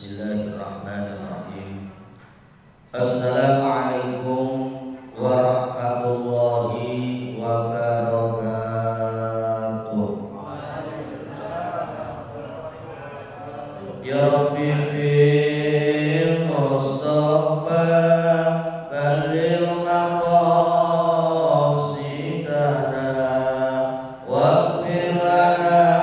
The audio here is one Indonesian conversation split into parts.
Bismillahirrahmanirrahim. Assalamualaikum warahmatullahi wabarakatuh. Ya Rabbi bil Mustafa balil maqasidana waghfir lana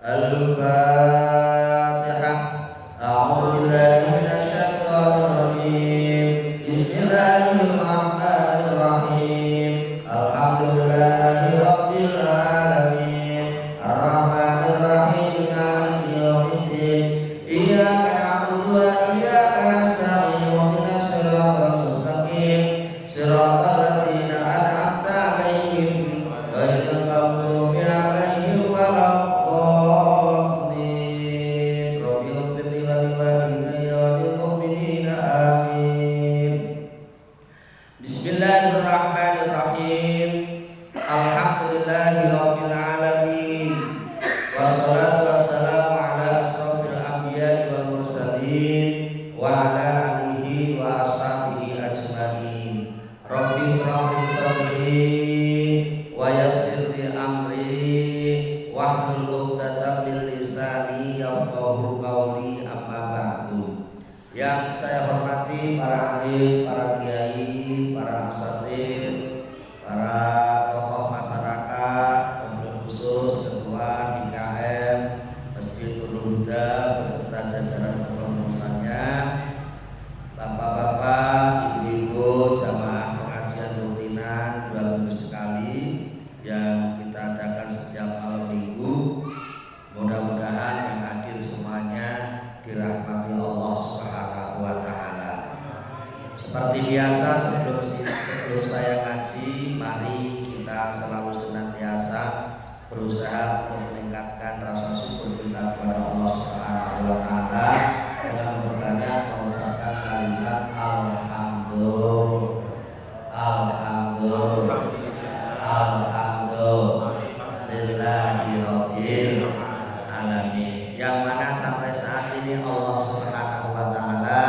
Al-Fatihah. A'udzu billahi minasyaitonir rajim. Bismillahirrahmanirrahim. Alhamdulillahirabbil alamin. Arrahmanir rahim. Maliki yaumiddin. Iyyaka na'budu wa iyyaka nasta'in. Ihdinas siratal mustaqim. Siratal ladzina an'amta 'alaihim ghairil maghdubi 'alaihim waladdallin. Bismillahirrahmanirrahim. Alhamdulillahirabbil alamin. Wassalatu wassalamu ala asrofil anbiya'i wal mursalin wa ala alihi wa ashabihi ajmain. Rabbi shrah li sadri wa yassir li amri wahlul 'uqdatam min lisani yafqahu qawli, amma ba'du. Yang saya hormati para alim, para kiai, para asatidz, para tokoh masyarakat, wabil khusus ketua IKM Masjidul Huda beserta jajaran pengurusnya, bapak-bapak, ibu-ibu, jamaah pengajian rutinan 2 minggu sekali yang kita adakan setiap malam minggu. Mudah-mudahan yang hadir semuanya dirahmati Allah Subhanahu wa taala. Seperti biasa sebelum saya ngaji, mari kita selalu senantiasa berusaha untuk meningkatkan rasa syukur kita kepada Allah Subhanahu wa taala dengan memperbanyak mengucapkan kalimat alhamdulillah. Alhamdulillahirabbil alamin. Yang mana sampai saat ini Allah Subhanahu wa taala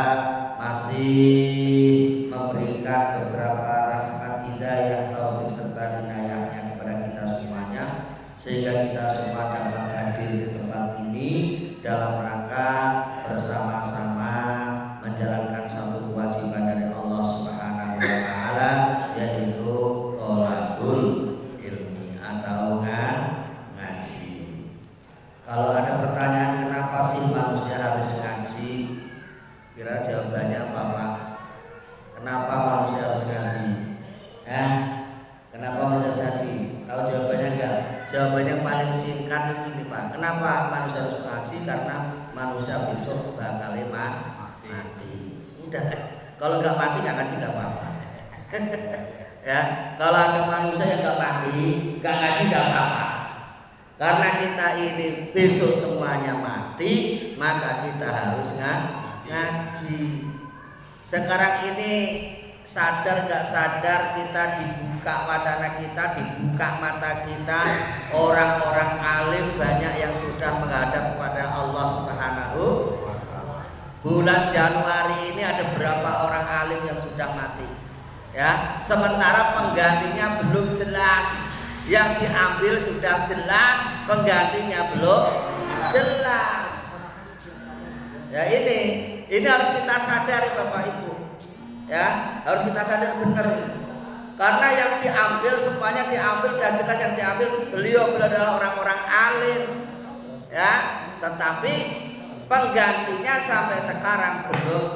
masih memberikan beberapa rahmat, hidayah, taufik serta inayahnya kepada kita semuanya, sehingga kita semua dapat hadir di tempat ini dalam rangka bersama-sama menjalankan satu kewajiban dari Allah Subhanahu wa taala, yaitu jawabannya apa Pak? Kenapa manusia harus ngaji? Kenapa manusia harus ngaji? Tahu jawabannya enggak? Jawabannya paling singkat ini Pak. Kenapa manusia harus ngaji? Karena manusia besok bakal mati. Udah. Kalau nggak mati nggak ngaji nggak apa-apa. Ya, kalau ada manusia yang nggak mati, nggak ngaji nggak apa-apa. Karena kita ini besok semuanya mati, maka kita harus ngaji. Sekarang ini sadar nggak sadar kita dibuka wacana kita, dibuka mata kita, orang-orang alim banyak yang sudah menghadap kepada Allah Subhanahu. Bulan Januari ini ada berapa orang alim yang sudah mati, ya. Sementara penggantinya belum jelas. Yang diambil sudah jelas, penggantinya belum jelas. Ya ini harus kita sadari Bapak Ibu. Ya, harus kita sadar benar. Karena yang diambil semuanya diambil dan jelas yang diambil beliau adalah orang-orang alim. Ya, tetapi penggantinya sampai sekarang belum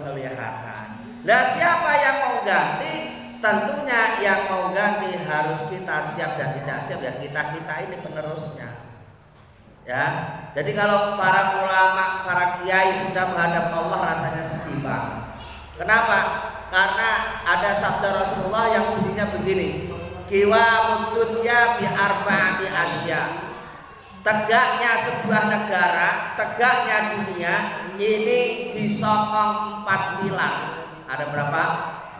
kelihatan. Nah, siapa yang mau ganti? Tentunya yang mau ganti harus kita siap dan tidak siap, ya kita ini penerusnya. Ya, jadi kalau para ulama, para kiai sudah menghadap Allah rasanya sedih Pak. Kenapa? Karena ada sabda Rasulullah yang bunyinya begini, qiwamud dunya bi arba'ati asya. Tegaknya sebuah negara, tegaknya dunia ini disokong 4 pilar. Ada berapa?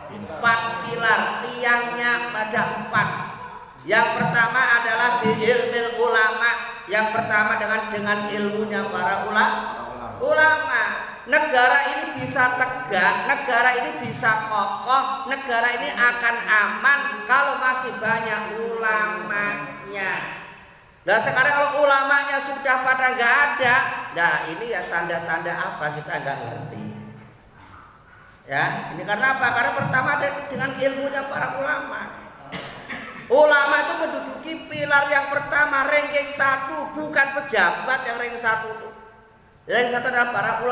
4 pilar, tiangnya ada 4. Yang pertama adalah bi ilmil ulama. Yang pertama dengan ilmunya para ulama. Negara ini bisa tegak, negara ini bisa kokoh, negara ini akan aman kalau masih banyak ulamanya. Nah sekarang kalau ulamanya sudah pada nggak ada, nah ini ya tanda-tanda apa kita nggak ngerti. Ya, ini karena apa? Karena pertama dengan ilmunya para ulama. Ulama itu menduduki pilar yang pertama, ranking 1, bukan pejabat yang ranking 1 itu. Ranking 1 adalah para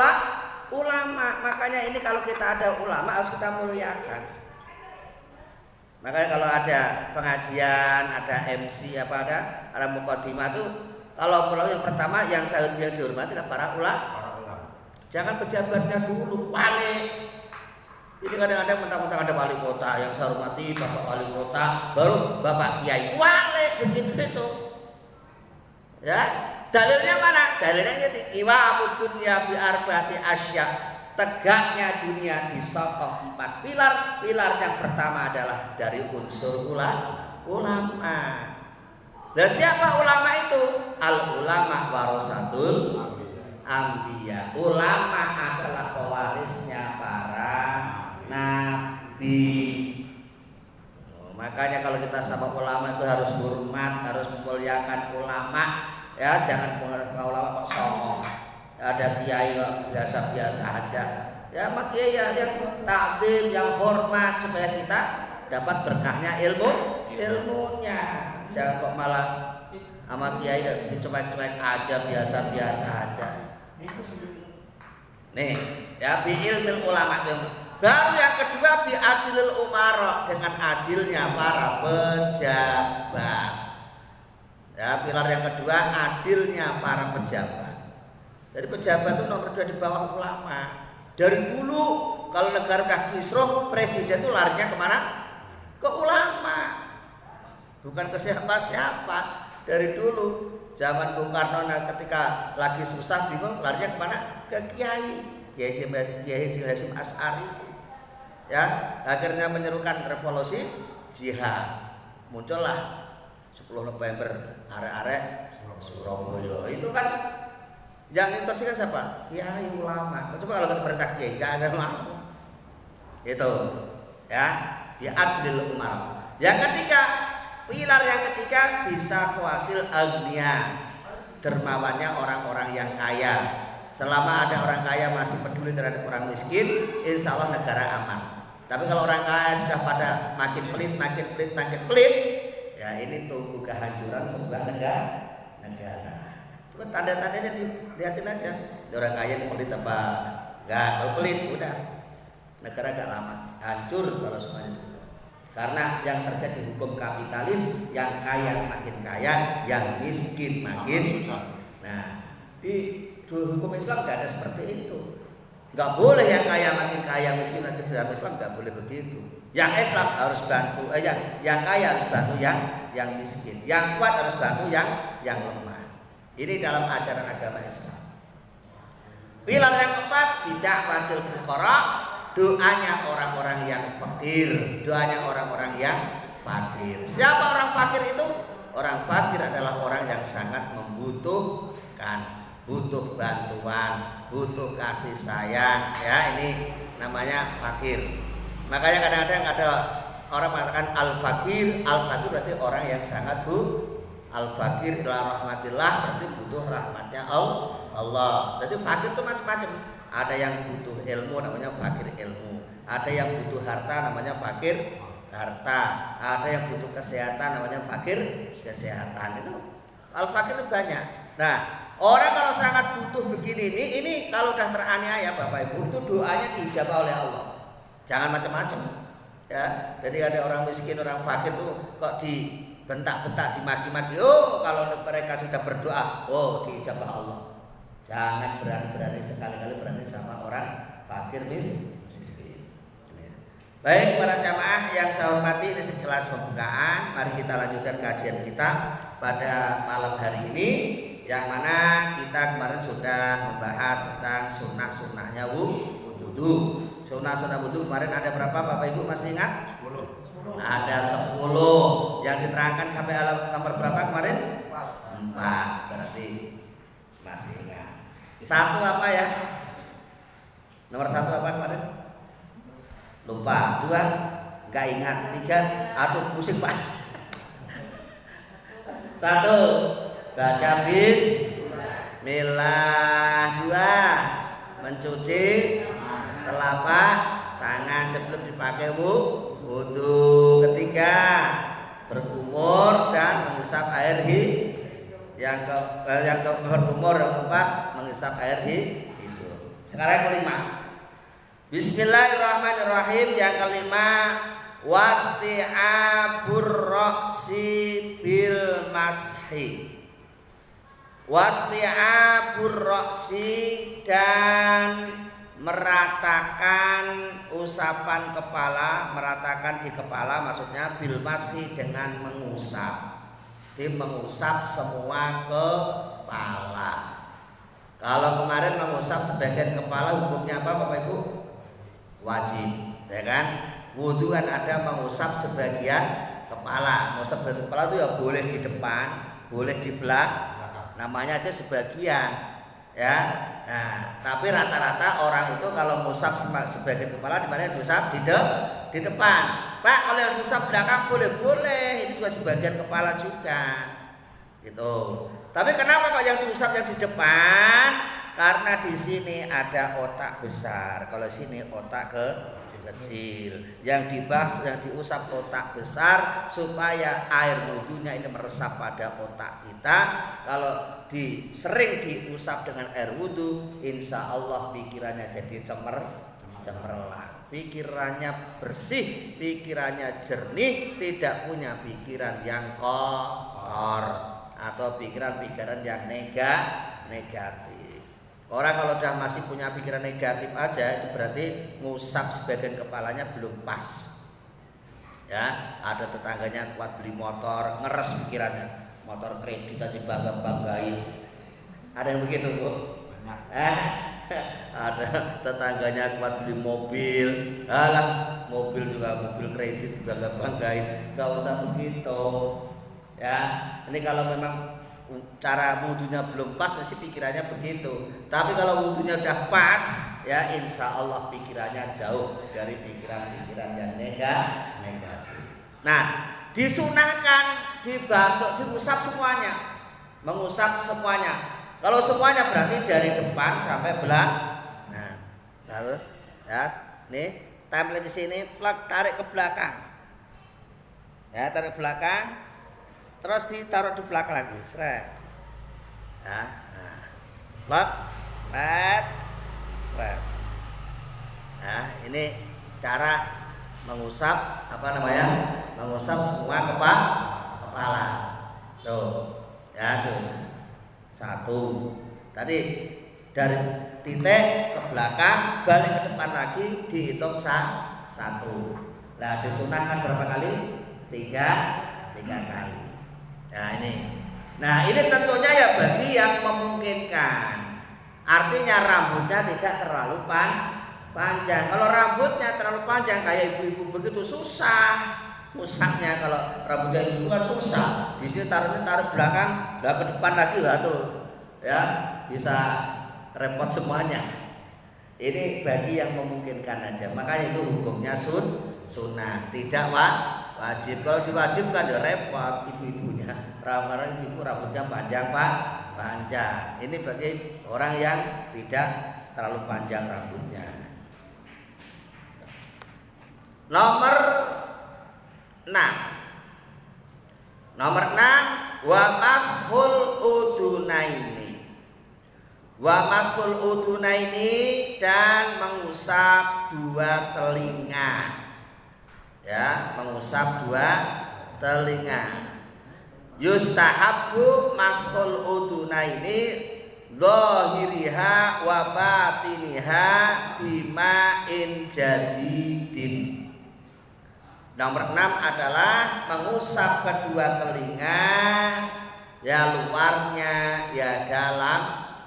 ulama. Makanya ini kalau kita ada ulama harus kita muliakan. Makanya kalau ada pengajian, ada MC ada mukadimah itu, kalau ulama yang pertama yang dihormati adalah para ulama. Jangan pejabatnya dulu, wali. Ini kadang-kadang mentang-mentang ada wali kota yang saya hormati, Bapak wali kota, baru Bapak kiai wali, begitu itu. Ya, dalilnya mana? Dalilnya ini qiwamud dunya bi arba'ati asya. Tegaknya dunia disokong 4 pilar. Pilar yang pertama adalah dari unsur ulama. Dan siapa ulama itu? Al ulama warasatul anbiya. Ulama adalah pewarisnya para nabi. Makanya kalau kita sama ulama itu harus hormat, harus memuliakan ulama. Ya, jangan ulama kok songong. Ada kiai biasa-biasa aja. Ya, mak kiai yang takdim, yang hormat supaya kita dapat berkahnya ilmunya. Jangan kok malah sama kiai dicuek-cuek aja, biasa-biasa aja. Nih, ya bi ilmil ulama. Baru yang kedua bi adilil umara, dengan adilnya para pejabat. Ya, pilar yang kedua adilnya para pejabat. Jadi pejabat itu nomor 2 di bawah ulama. Dari dulu kalau negara udah kisruh, presiden itu larinya kemana? Ke ulama, bukan ke siapa-siapa. Dari dulu zaman Bung Karno ketika lagi susah bingung larinya kemana? Ke Kiai Hasyim Asy'ari. Ya, akhirnya menyerukan revolusi jihad. Muncullah 10 November arek-arek Surabaya. Itu kan yang instruksikan siapa? Kiai ulama. Coba kalau kita perintah kiai, enggak ada mau. Itu. Ya, di adlil umar. Yang ketiga, pilar yang ketiga bisa khawatir agnia. Dermawannya orang-orang yang kaya. Selama ada orang kaya masih peduli terhadap orang miskin, insya Allah negara aman. Tapi kalau orang kaya sudah pada makin pelit, ya ini tunggu kehancuran sebuah negara. Cuma tanda-tandanya dilihatin aja. Orang kaya pelit apa Enggak, kalau pelit udah negara gak lama hancur kalau semuanya. Karena yang terjadi hukum kapitalis, yang kaya makin kaya, yang miskin makin. Nah, di hukum Islam nggak ada seperti itu. Nggak boleh yang kaya makin kaya, miskin makin dalam Islam nggak boleh begitu. Yang Islam harus bantu, yang kaya harus bantu yang miskin, yang kuat harus bantu yang lemah. Ini dalam ajaran agama Islam. Pilar yang keempat, bid'awatil fuqara, doanya orang-orang yang fakir, doanya orang-orang yang fakir. Siapa orang fakir itu? Orang fakir adalah orang yang sangat membutuhkan, butuh bantuan, butuh kasih sayang. Ya, ini namanya fakir. Makanya kadang-kadang ada orang mengatakan al-fakir berarti orang yang sangat al-fakir ila rahmatillah, berarti butuh rahmatnya Allah. Jadi fakir itu macam-macam. Ada yang butuh ilmu namanya fakir ilmu. Ada yang butuh harta namanya fakir harta. Ada yang butuh kesehatan namanya fakir kesehatan. Itu al-fakir itu banyak. Nah, orang kalau sangat butuh begini ini kalau sudah teraniaya Bapak Ibu, itu doanya diijabah oleh Allah. Jangan macam-macam. Ya, jadi ada orang miskin, orang fakir tuh kok dibentak-bentak, dimaki-maki. Oh, kalau mereka sudah berdoa, oh diijabah Allah. Jangan berani-berani sekali-kali berani sama orang fakir miskin. Baik para jamaah yang saya hormati, ini sekelas pembukaan. Mari kita lanjutkan kajian kita pada malam hari ini, yang mana kita kemarin sudah membahas tentang sunnah-sunnahnya wudu. Sunnah-sunnah wudu kemarin ada berapa Bapak Ibu masih ingat? 10. Ada 10. Yang diterangkan sampai nomor berapa kemarin? 4. Berarti masih ingat. Satu apa ya? Nomor 1 apa kemarin? Lupa. 2 nggak ingat. 3 atau pusing Pak. 1 baca bismillah. 2 mencuci telapak tangan sebelum dipakai wudu. 3 berkumur dan menghisap air yang berkumur. Yang 4 menghisap air hidung. Sekarang yang 5 bismillahirrahmanirrahim. Yang kelima wasti'abur ra'si bil mashi. Wasti'abur ra'si, dan meratakan usapan kepala, meratakan di kepala maksudnya bil mashi dengan mengusap. Mengusap semua kepala. Kalau kemarin mengusap sebagian kepala hukumnya apa Bapak Ibu? Wajib, ya kan? Wudu kan ada mengusap sebagian kepala. Mengusap sebagian kepala itu ya boleh di depan, boleh di belakang. Namanya aja sebagian, ya. Nah, tapi rata-rata orang itu kalau mengusap sebagian kepala di mana diusap di depan. Pak, kalau yang diusap belakang boleh, ini juga sebagian kepala juga. Gitu. Tapi kenapa kok yang diusap yang di depan? Karena di sini ada otak besar. Kalau sini otak kecil. Yang dibahas, yang diusap otak besar supaya air wudunya ini meresap pada otak kita. Kalau sering diusap dengan air wudu, insya Allah pikirannya jadi cemerlang. Pikirannya bersih, pikirannya jernih, tidak punya pikiran yang kotor atau pikiran-pikiran yang negatif. Orang kalau udah masih punya pikiran negatif aja, itu berarti ngusap sebagian kepalanya belum pas. Ya, ada tetangganya kuat beli motor, ngeres pikirannya. Motor kredit aja bangga-banggain. Ada yang begitu, Bu? Banyak. Ada tetangganya kuat beli mobil. Alah, mobil juga mobil kredit bangga-banggain. Gak usah begitu. Ya, ini kalau memang cara wudunya belum pas, masih pikirannya begitu. Tapi kalau wudunya udah pas, ya insya Allah pikirannya jauh dari pikiran-pikiran yang negatif. Nah, disunahkan dibasuh, diusap semuanya, mengusap semuanya. Kalau semuanya berarti dari depan sampai belakang. Nah, terus ya, nih tempel di sini, plak, tarik ke belakang. Ya, tarik ke belakang. Terus ditaruh di belakang lagi, seret. Nah, plak, seret, seret. ini cara mengusap mengusap semua kepala. Tuh, ya tuh. Satu. Tadi dari titik ke belakang balik ke depan lagi dihitung satu. Nah, disunahkan berapa kali? Tiga kali. Nah ini. Nah ini tentunya ya bagi yang memungkinkan. Artinya rambutnya tidak terlalu panjang. Kalau rambutnya terlalu panjang kayak ibu-ibu begitu susah musaknya. Kalau rambutnya ibu kan susah. Di sini taruh belakang, ke depan lagi lah tuh. Ya, bisa repot semuanya. Ini bagi yang memungkinkan aja. Makanya itu hukumnya sunnah, tidak wajib. Kalau diwajibkan ya repot ibu-ibunya. Ibu rambutnya panjang panjang. Ini bagi orang yang tidak terlalu panjang rambutnya. Nomor 6. Wa mashul udunaini. Wa mashul udunaini dan mengusap dua telinga. Ya, mengusap dua telinga. Yustahabbu mashul udunaini zahiriha wa batiniha bima'in jadidin. Nomor 6 adalah mengusap kedua telinga, ya luarnya, ya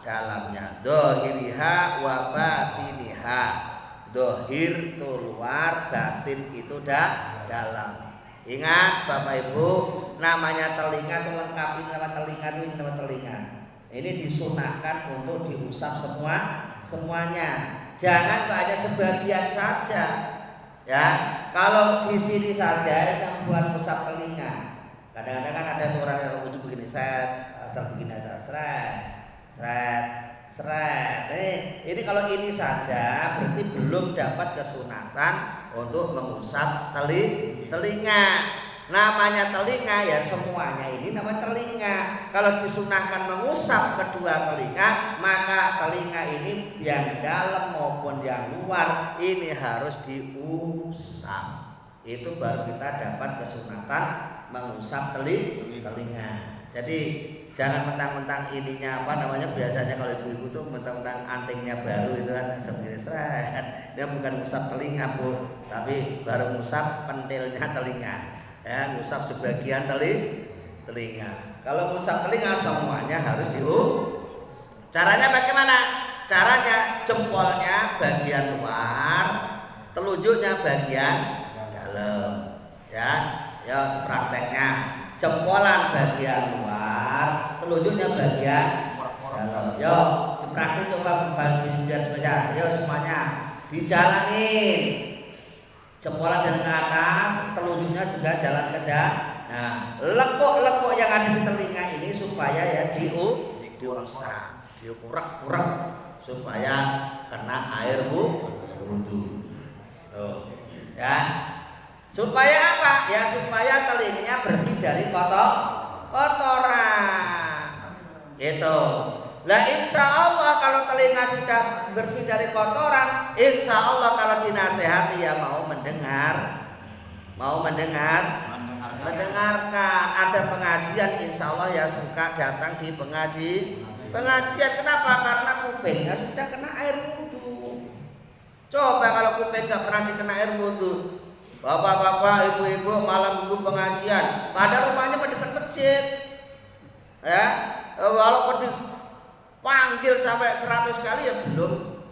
dalamnya. Zahiriha wa batiniha. Zahir itu luar, batin itu dalam. Ingat Bapak Ibu, namanya telinga itu lengkapin nama telinga itu nama telinga. Ini disunahkan untuk diusap semuanya. Jangan hanya sebagian saja. Ya, kalau di sini saja yang buat usap telinga. Kadang-kadang kan ada tuh orang yang rambut begini asal begini aja seret. Ini kalau ini saja berarti belum dapat kesunatan untuk mengusap telinga. Namanya telinga ya semuanya ini nama telinga. Kalau disunahkan mengusap kedua telinga, maka telinga ini yang dalam maupun yang luar ini harus diusap. Itu baru kita dapat kesunatan mengusap telinga. Jadi jangan mentang-mentang ininya biasanya kalau ibu-ibu tuh mentang-mentang antingnya baru itu kan segini seret. Dia bukan ngusap telinga Bu, tapi baru ngusap pentilnya telinga. Ya, ngusap sebagian telinga. Kalau ngusap telinga semuanya harus Caranya bagaimana? Caranya jempolnya bagian luar, telunjuknya bagian dalam. Ya prakteknya. Jempolan bagian luar, telunjuknya bagian dalam. Yo, dipraktik coba biar saja. Yo semuanya dijalanin. Jempolan dan ke atas, telunjuknya juga jalan ke dalam. Nah, lekuk-lekuk yang ada di telinga ini supaya ya diusap, diurak-urak supaya kena air wudu. Ya. Supaya apa? Ya supaya telinganya bersih dari kotoran. Gitu. Lah insya Allah kalau telinga sudah bersih dari kotoran, insya Allah kalau dinasehati ya mau mendengarkan. Ada pengajian, insya Allah ya suka datang di pengajian. Kenapa? Karena kupingnya sudah kena air wudu. Coba kalau kuping nggak pernah dikena air wudu, bapak-bapak, ibu-ibu malam minggu pengajian, pada rumahnya dekat masjid, ya walaupun panggil sampai 100 kali ya belum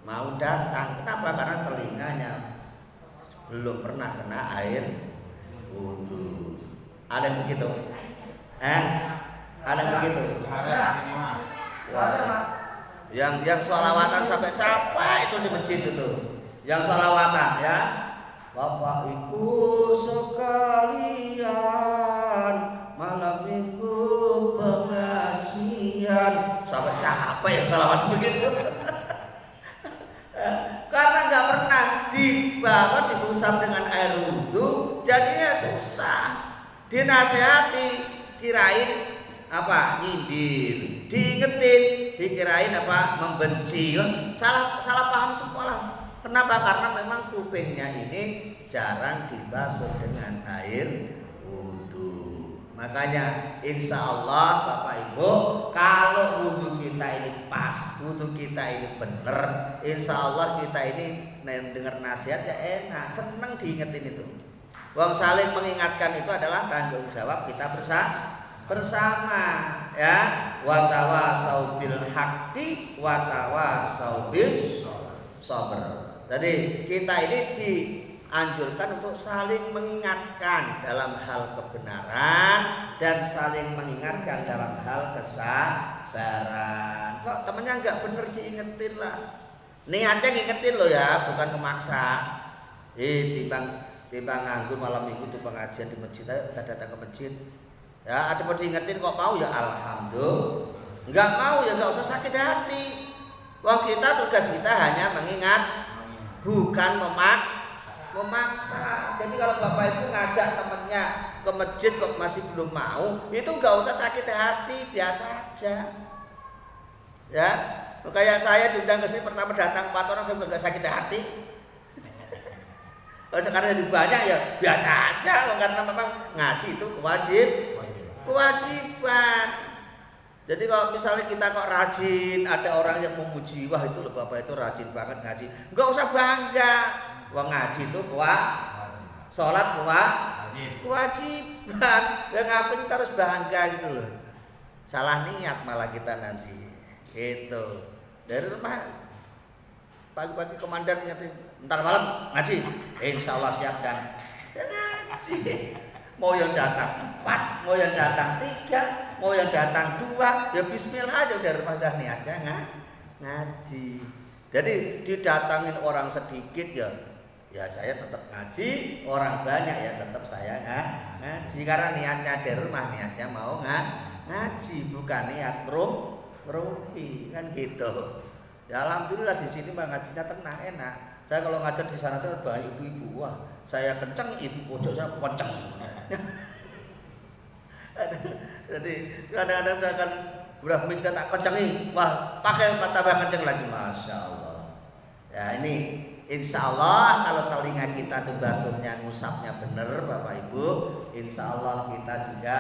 mau datang. Kenapa? Karena telinganya belum pernah kena air wudu. Ada yang begitu? Ada yang begitu? Yang sholawatan sampai capek itu di masjid itu. Yang sholawatan ya. Bapak Ibu sekalian, malam minggu pengajian sampai capek ya salawat begitu. Karena nggak pernah diusap dengan air wudu, jadinya susah. Dinasehati kirain nyindir, diingetin dikirain membenci. Salah paham sekolah. Kenapa Kenapa? Karena memang kupingnya ini jarang dibasuh dengan air wudhu. Makanya insya Allah Bapak Ibu, kalau wudhu kita ini pas, wudhu kita ini benar, insya Allah kita ini dengar nasihat ya enak, seneng diingetin itu. Wong saling mengingatkan itu adalah tanggung jawab kita bersama ya. Watawasau bil haqqi watawasau bis sabr. Jadi kita ini dianjurkan untuk saling mengingatkan dalam hal kebenaran dan saling mengingatkan dalam hal kesabaran. Kok temennya nggak bener diingetin lah. Niatnya ngingetin loh ya, bukan memaksa. Timbang nganggur malam minggu tuh pengajian di masjid, ayo kita datang ke masjid. Ya, ada mau diingetin kok mau ya alhamdulillah. Nggak mau ya nggak usah sakit hati. Wong kita tugas kita hanya mengingat, bukan memaksa. Jadi kalau Bapak Ibu ngajak temennya ke masjid kok masih belum mau, itu nggak usah sakit hati, biasa aja. Ya, kayak saya diundang ke sini pertama datang 4 orang, saya nggak sakit hati. Kalau sekarang jadi banyak ya biasa aja, karena memang ngaji itu kewajiban. Jadi kalau misalnya kita kok rajin, ada orang yang memuji, wah itu loh Bapak itu rajin banget ngaji, nggak usah bangga. Wah ngaji itu sholat kewajiban. Ya ngapain kita harus bangga gitu loh. Salah niat malah kita nanti. Itu dari rumah pagi-pagi komandan ingetin, ntar malam ngaji, insya Allah siap dan ya ngaji. Mau yang datang 4, mau yang datang 3, mau yang datang 2, ya bismillah aja udah rumah dah niatnya ngaji. Jadi didatangin orang sedikit ya saya tetap ngaji, orang banyak ya tetap saya ngaji, karena niatnya dari rumah niatnya mau ngaji, bukan niat rumpi kan gitu. Ya alhamdulillah di sini mah ngajinya tenang enak. Saya kalau ngajar di sana banyak ibu-ibu, wah saya kenceng, ibu pojok saya kenceng. Jadi kadang-kadang saya akan udah minta tak kencengin, wah pakai tambah kenceng lagi, masya Allah. Ya ini insya Allah kalau telinga kita tuh basuhnya ngusapnya bener Bapak Ibu, insya Allah kita juga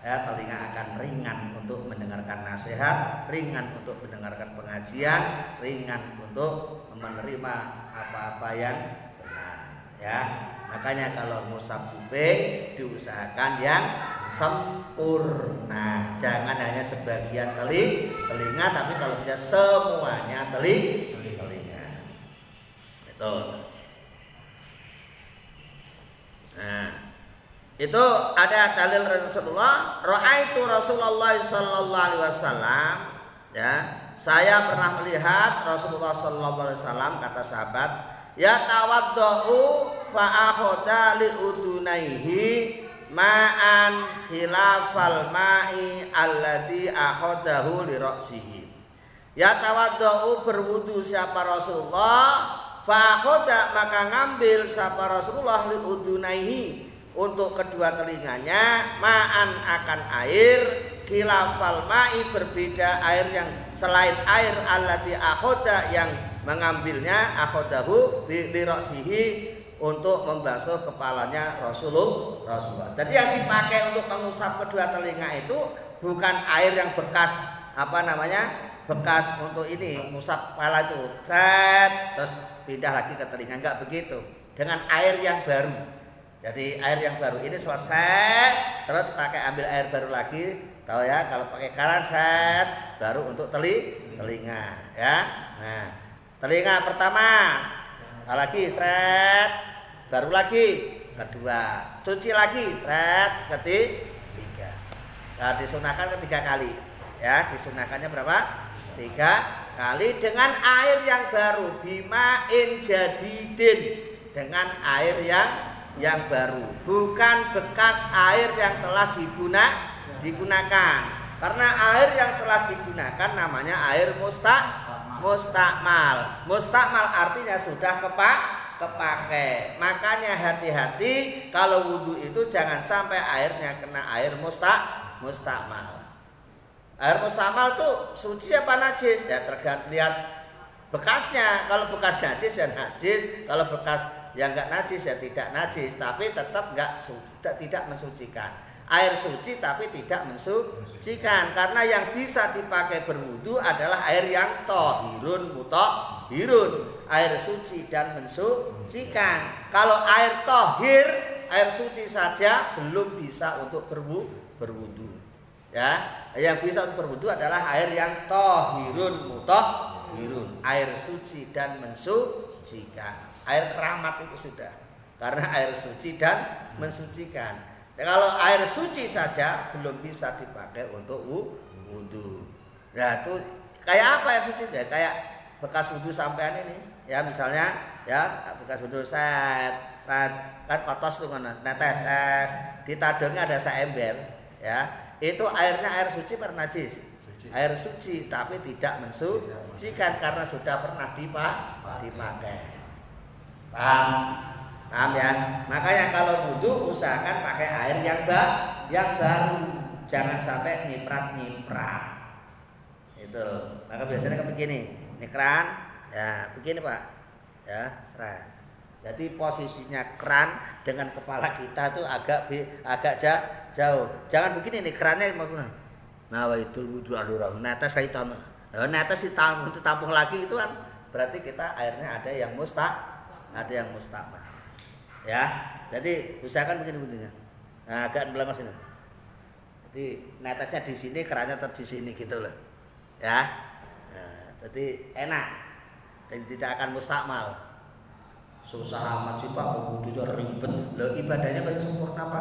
telinga akan ringan untuk mendengarkan nasihat, ringan untuk mendengarkan pengajian, ringan untuk menerima apa-apa yang benar ya. Makanya kalau ngusap kuping diusahakan yang sempurna, jangan hanya sebagian telinga, tapi kalau bisa semuanya telinga. Itu. Nah, itu ada dalil Rasulullah, ra'aitu Rasulullah sallallahu alaihi wasallam ya. Saya pernah melihat Rasulullah sallallahu alaihi wasallam, kata sahabat, ya tawaddau fa akhadha li udunaihi ma'an khilafal ma'i alladhi akhadahu li ra'sihi. Ya tawaddau berwudu siapa Rasulullah, fa akhadha maka ngambil siapa Rasulullah li udunaihi untuk kedua telinganya, ma'an akan air, khilafal ma'i berbeda air yang selain air, allati akhoda yang mengambilnya, akhodahu li ra'sihi untuk membasuh kepalanya Rasulullah. Jadi yang dipakai untuk mengusap kedua telinga itu bukan air yang bekas bekas untuk ini ngusap kepala itu, terus pindah lagi ke telinga, enggak begitu. Dengan air yang baru. Jadi air yang baru ini selesai, terus pakai ambil air baru lagi, tahu ya? Kalau pakai karan baru untuk telinga, ya. Nah, telinga pertama, lagi baru lagi kedua, cuci lagi ketiga. Nah, disunahkan 3 kali, ya. Disunahkannya berapa? 3 kali dengan air yang baru, bima'in jadidin, dengan air yang baru, bukan bekas air yang telah digunakan. Karena air yang telah digunakan namanya air mustakmal. Mustakmal artinya sudah kepakai. Makanya hati-hati kalau wudhu itu jangan sampai airnya kena air mustakmal. Air mustakmal itu suci apa najis? Ya tergantung lihat bekasnya. Kalau bekas najis ya najis, kalau bekas yang enggak najis ya tidak najis, tapi tetap tidak mensucikan. Air suci tapi tidak mensucikan, karena yang bisa dipakai berwudu adalah air yang thahirun mutahhirun, air suci dan mensucikan. Kalau air thahir, air suci saja belum bisa untuk berwudu. Ya, yang bisa untuk berwudu adalah air yang thahirun mutahhirun, air suci dan mensucikan. Air keramat itu sudah, karena air suci dan mensucikan. Kalau air suci saja belum bisa dipakai untuk wudu. Nah, itu kayak apa air suci? Ya, kayak bekas wudu sampean ini. Ya, misalnya ya bekas wudu set kan kotos tuh kan netes ditadongnya ada saember ya. Itu airnya air suci per najis. Air suci tapi tidak mensucikan karena sudah pernah dipakai. Paham ya? Makanya kalau wudu usahakan pakai air yang baru, jangan sampai nyiprat. Itu. Maka biasanya kan begini, ini keran, ya begini Pak, ya seret. Jadi posisinya keran dengan kepala kita itu agak jauh. Jangan begini nih kerannya nawaitul wudu alurang. Netes kali tamu. Netes ditampung lagi itu kan berarti kita airnya ada yang mustahil. Ya, jadi usahakan begini. Nah, agak belakang sini. Jadi netesnya di sini, kerannya tetap di sini gitu loh. Ya. Nah, jadi enak. Dan tidak akan mustakmal. Susah amat sih Pak, wudunya ribet. Loh ibadahnya paling sempurna Pak.